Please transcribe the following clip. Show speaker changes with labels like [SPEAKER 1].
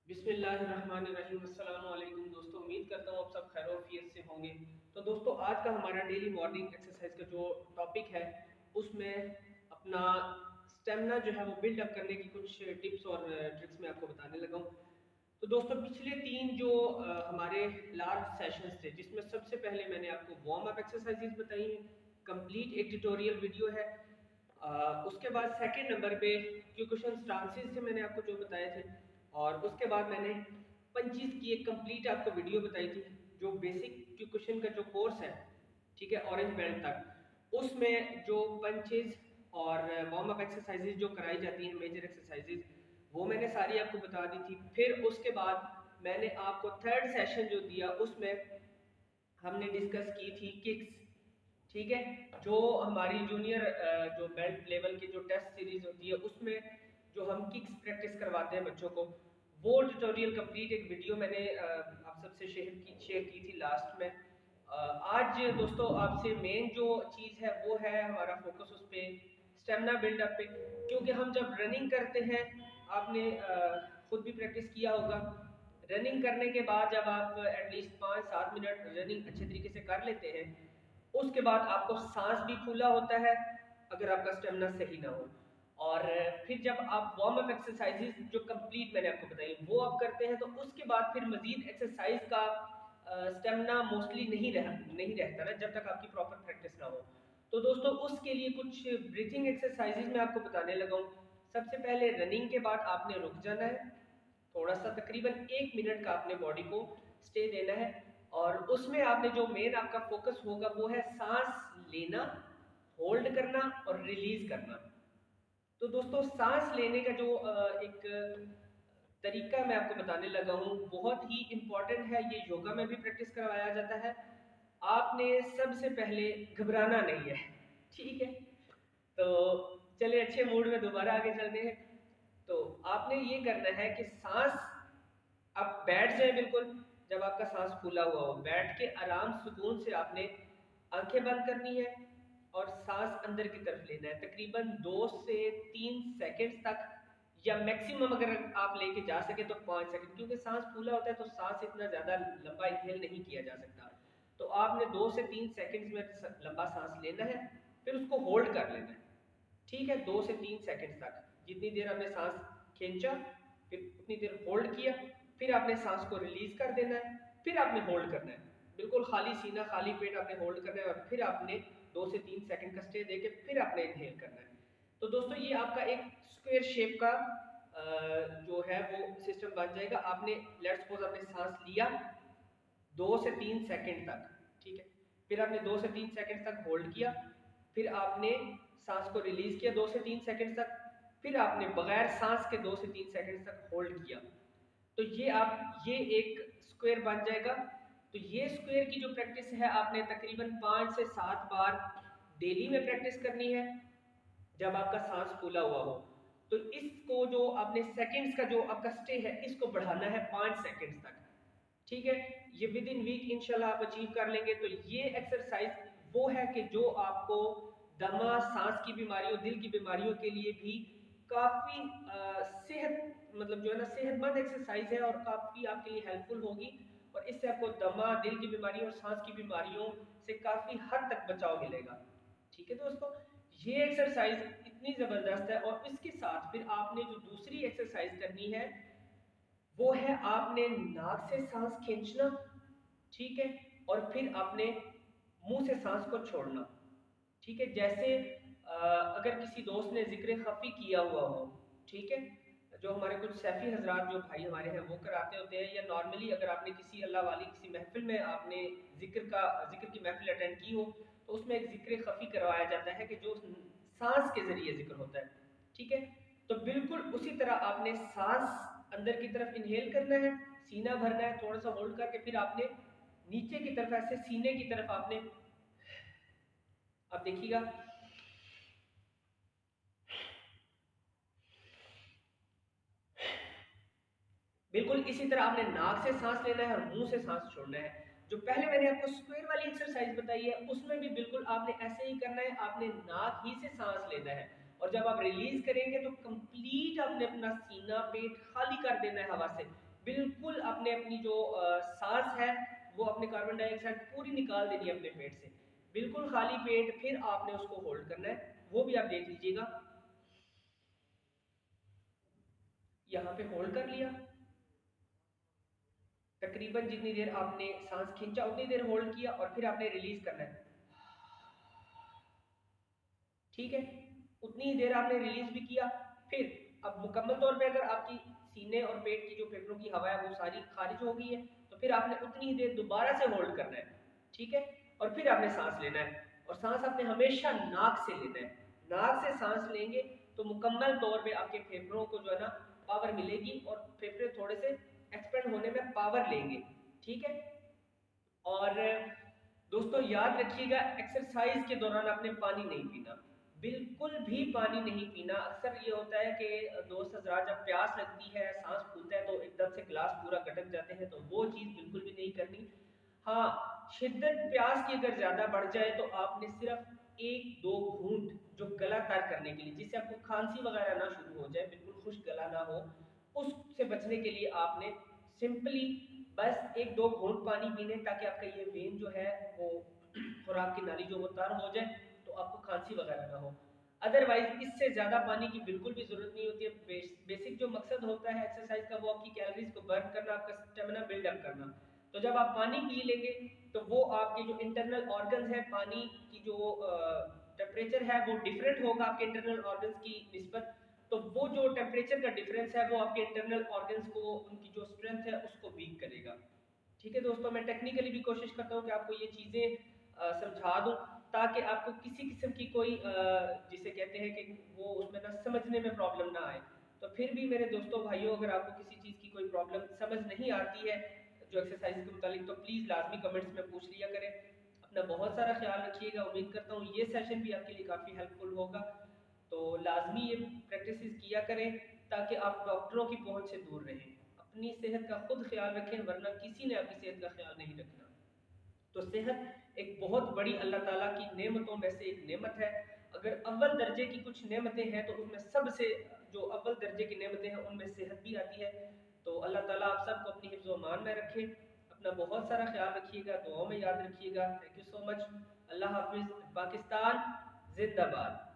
[SPEAKER 1] बिस्मिल्लाहिर्रहमानिर्रहीम। अस्सलामु अलैकुम दोस्तों, उम्मीद करता हूँ आप सब खैर से होंगे। तो दोस्तों, आज का हमारा डेली मॉर्निंग एक्सरसाइज का जो टॉपिक है उसमें अपना स्टेमिना जो है वो बिल्ड अप करने की कुछ टिप्स और ट्रिक्स मैं आपको बताने लगा हूँ। तो दोस्तों, पिछले 3 जो हमारे लार्ज सेशंस थे, जिसमें सबसे पहले मैंने आपको वार्म अप एक्सरसाइजेज बताई हैं, कंप्लीट एक ट्यूटोरियल वीडियो है। उसके बाद सेकंड नंबर पे क्वेश्चन स्टांसेस से मैंने आपको जो बताए थे, और उसके बाद मैंने पंचेस की एक कंप्लीट आपको वीडियो बताई थी, जो बेसिक क्वेश्चन का जो कोर्स है, ठीक है, ऑरेंज बेल्ट तक, उसमें जो पंचेस और वार्म अप एक्सरसाइजेज जो कराई जाती हैं, मेजर एक्सरसाइजेज, वो मैंने सारी आपको बता दी थी। फिर उसके बाद मैंने आपको थर्ड सेशन जो दिया, उसमें हमने डिस्कस की थी किक्स, ठीक है, जो हमारी जूनियर जो बेल्ट लेवल की जो टेस्ट सीरीज होती है, उसमें जो हम किक्स प्रैक्टिस करवाते हैं बच्चों को, वो ट्यूटोरियल कंप्लीट एक वीडियो मैंने आप सबसे शेयर की थी लास्ट में। आज दोस्तों, आपसे मेन जो चीज़ है वो है हमारा फोकस उस पर, स्टेमिना बिल्डअप पे। क्योंकि हम जब रनिंग करते हैं, आपने खुद भी प्रैक्टिस किया होगा, रनिंग करने के बाद जब आप एटलीस्ट 5-7 मिनट रनिंग अच्छे तरीके से कर लेते हैं, उसके बाद आपको सांस भी फूला होता है अगर आपका स्टेमिना सही ना हो। और फिर जब आप वार्म अप एक्सरसाइजेज जो कंप्लीट मैंने आपको बताई वो आप करते हैं, तो उसके बाद फिर मजीद एक्सरसाइज का स्टेमिना मोस्टली नहीं रहता ना, जब तक आपकी प्रॉपर प्रैक्टिस ना हो। तो दोस्तों, उसके लिए कुछ ब्रीथिंग एक्सरसाइजेज मैं आपको बताने लगा हूँ। सबसे पहले रनिंग के बाद आपने रुक जाना है, थोड़ा सा तकरीबन 1 मिनट का आपने बॉडी को स्टे देना है, और उसमें आपने जो मेन आपका फोकस होगा वो है सांस लेना, होल्ड करना और रिलीज करना। तो दोस्तों, सांस लेने का जो एक तरीका मैं आपको बताने लगा हूँ, बहुत ही इंपॉर्टेंट है। ये योगा में भी प्रैक्टिस करवाया जाता है। आपने सबसे पहले घबराना नहीं है, ठीक है। तो चलिए, अच्छे मूड में दोबारा आगे चलते हैं। तो आपने ये करना है कि सांस, आप बैठ जाए बिल्कुल, जब आपका सांस फूला हुआ हो, बैठ के आराम सुकून से आपने आंखें बंद करनी है और सांस अंदर की तरफ लेना है, तकरीबन 2 से 3 सेकंड्स तक, या मैक्सिमम अगर आप लेके जा सके तो 5 सेकंड, क्योंकि सांस फूला होता है तो सांस इतना ज्यादा लंबा इनहेल नहीं किया जा सकता। तो आपने 2 से 3 सेकंड्स में लंबा सांस लेना है, फिर उसको होल्ड कर लेना है, ठीक है, 2 से 3 सेकंड तक। जितनी देर आपने सांस खींचा, फिर उतनी देर होल्ड किया, फिर आपने सांस को रिलीज कर देना है, फिर आपने होल्ड करना है, बिल्कुल खाली सीना खाली पेट आपने होल्ड करना है, और फिर आपने 2 से 3 सेकंड का स्टे देके फिर आपने इनहेल करना है। तो दोस्तों, ये आपका एक स्क्वायर शेप का जो है वो सिस्टम बन जाएगा। आपने लेट्स सपोज आपने सांस लिया 2 से 3 सेकंड तक, ठीक है, फिर आपने 2 से 3 सेकंड तक होल्ड किया, फिर आपने सांस को रिलीज किया 2 से 3 सेकंड तक, फिर आपने बगैर सांस के 2 से 3 सेकंड तक होल्ड किया। तो ये एक स्क्वायर बन जाएगा। तो ये स्क्वायर की जो प्रैक्टिस है, आपने तकरीबन 5 से 7 बार डेली में प्रैक्टिस करनी है, जब आपका सांस फूला हुआ हो। तो इसको जो आपने सेकंड्स का जो आपका स्टे है, इसको बढ़ाना है 5 सेकंड्स तक, ठीक है। ये विद इन वीक इंशाल्लाह आप अचीव कर लेंगे। तो ये एक्सरसाइज वो है कि जो आपको दमा, सांस की बीमारियों, दिल की बीमारियों के लिए भी काफी सेहत, मतलब जो है ना, सेहतमंद एक्सरसाइज है, और काफी आपके लिए हेल्पफुल होगी। और इससे आपको दमा, दिल की बीमारियों और सांस की बीमारियों से काफी हद तक बचाव मिलेगा, ठीक है दोस्तों। ये एक्सरसाइज इतनी जबरदस्त है, और इसके साथ फिर आपने जो दूसरी एक्सरसाइज करनी है, वो है आपने नाक से सांस खींचना, ठीक है, और फिर आपने मुंह से सांस को छोड़ना, ठीक है। जैसे अगर किसी दोस्त ने जिक्र खफी किया हुआ हो, ठीक है, जो हमारे कुछ सैफी हजरात जो भाई हमारे हैं वो कराते होते हैं, या नॉर्मली अगर आपने किसी अल्लाह वाली किसी महफिल में आपने जिक्र की महफिल अटेंड की हो, तो उसमें एक जिक्र खफी करवाया जाता है कि जो सांस के जरिए जिक्र होता है, ठीक है। तो बिल्कुल उसी तरह आपने सांस अंदर की तरफ इनहेल करना है, सीना भरना है, थोड़ा सा होल्ड करके फिर आपने नीचे की तरफ ऐसे सीने की तरफ आपने, आप देखिएगा, बिल्कुल इसी तरह आपने नाक से सांस लेना है और मुंह से सांस छोड़ना है। जो पहले मैंने आपको स्क्वायर वाली एक्सरसाइज बताई है, उसमें भी बिल्कुल आपने ऐसे ही करना है, आपने नाक ही से सांस लेना है, और जब आप रिलीज करेंगे तो कंप्लीट आपने अपना सीना पेट खाली कर देना है हवा से, बिल्कुल आपने अपनी जो सांस है वो अपने कार्बन डाइऑक्साइड पूरी निकाल देनी है अपने पेट से, बिल्कुल खाली पेट। फिर आपने उसको होल्ड करना है, वो भी आप देख लीजिएगा। यहाँ पे होल्ड कर लिया, तकरीबन जितनी देर आपने सांस खींचा उतनी देर होल्ड किया और फिर आपने रिलीज करना है, ठीक है। उतनी ही देर आपने रिलीज भी किया। फिर अब मुकम्मल तौर पे अगर आपकी सीने और पेट की जो फेफड़ों की हवा है वो सारी खारिज हो गई है, तो फिर आपने उतनी ही देर दोबारा से होल्ड करना है, ठीक है। और फिर आपने सांस लेना है, और सांस आपने हमेशा नाक से लेना है। नाक से सांस लेंगे तो मुकम्मल तौर पे आपके फेफड़ों को जो है ना पावर मिलेगी, और फेफड़े थोड़े से एक्सपेंड होने में पावर लेंगे, ठीक है। और दोस्तों याद रखिएगा, एक्सरसाइज के दौरान आपने पानी नहीं पीना, बिल्कुल भी पानी नहीं पीना। अक्सर ये होता है कि दोस्त हजरात जब प्यास लगती है, सांस फूलता है, तो एकदम से गिलास पूरा गटक जाते हैं, तो वो चीज़ बिल्कुल भी नहीं करनी। हाँ, शिद्दत प्यास की अगर ज़्यादा बढ़ जाए तो आपने सिर्फ एक दो घूंट जो गला तर करने के लिए, जिससे आपको खांसी वगैरह ना शुरू हो जाए, बिल्कुल खुश गला ना हो, उससे बचने के लिए आपने सिंपली बस एक दो घूंट पानी पीने, ताकि आपका ये वेन जो है वो खुराक की नाली जो वो तर हो जाए, तो आपको खांसी वगैरह ना हो। अदरवाइज इससे ज़्यादा पानी की बिल्कुल भी ज़रूरत नहीं होती है। बेसिक जो मकसद होता है एक्सरसाइज का वो आपकी कैलोरीज को बर्न करना, आपका स्टेमिना बिल्डअप करना। तो जब आप पानी पी लेंगे तो वो आपके जो इंटरनल ऑर्गन्स है, पानी की जो टेम्परेचर है वो डिफरेंट होगा आपके इंटरनल ऑर्गन्स की निस्बत। तो वो जो टेम्परेचर का डिफरेंस है वो आपके इंटरनल ऑर्गन्स को, उनकी जो स्ट्रेंथ है उसको वीक करेगा, ठीक है दोस्तों। मैं टेक्निकली भी कोशिश करता हूँ कि आपको ये चीज़ें समझा दूँ, ताकि आपको किसी किस्म की कोई जिसे कहते हैं कि वो उसमें ना समझने में प्रॉब्लम ना आए। तो फिर भी मेरे दोस्तों भाइयों, अगर आपको किसी चीज़ की कोई प्रॉब्लम समझ नहीं आती है जो एक्सरसाइज के मुतालिक, तो प्लीज़ लाजमी कमेंट्स में पूछ लिया करें। अपना बहुत सारा ख्याल रखिएगा। उम्मीद करता हूँ ये सेशन भी आपके लिए काफ़ी हेल्पफुल होगा। तो लाजमी ये प्रैक्टिस किया करें, ताकि आप डॉक्टरों की पहुंच से दूर रहें। अपनी सेहत का खुद ख्याल रखें, वरना किसी ने आपकी सेहत का ख्याल नहीं रखना। तो सेहत एक बहुत बड़ी अल्लाह ताला की नेमतों में से एक नेमत है। अगर अव्वल दर्जे की कुछ नेमतें हैं तो उसमें सबसे जो अव्वल दर्जे की नेमतें हैं उनमें सेहत भी आती है। तो अल्लाह ताला आप सबको अपनी हिफ्ज़ व मान में रखे। अपना बहुत सारा ख्याल रखिएगा, दुआओं में याद रखिएगा। Thank you so much. Allah हाफिज़। पाकिस्तान जिंदाबाद।